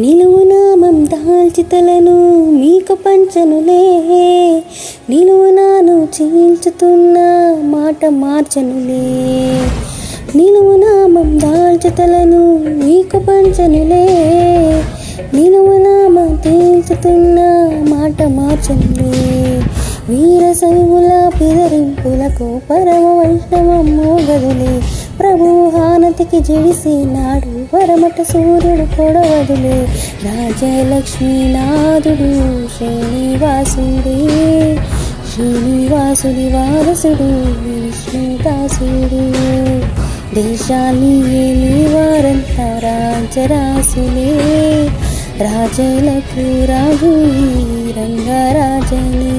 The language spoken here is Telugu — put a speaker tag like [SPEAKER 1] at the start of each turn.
[SPEAKER 1] నిలువునామం దాల్చితలను మీకు పంచనులే, నిలువునాను చీల్చుతున్న మాట మార్చనులే. నిలువునామం దాల్చితలను మీకు పంచనులే, నిలువునామం తేల్చుతున్న మాట మార్చనులే. వీర శైవుల పిదరింపులకు పరమ వైష్ణవం మోగదులే. ప్రభువు హానతికి జడిసినాడు పరమట సూర్యుడు పొడవదులే. రాజలక్ష్మీనాథుడు శ్రీనివాసుడే, శ్రీనివాసుడి వారసుడు విష్ణుదాసుడు. దేశాన్ని ఏలి వారంతా రాజరాసులే, రాజలకు రాజు రంగరాజనే.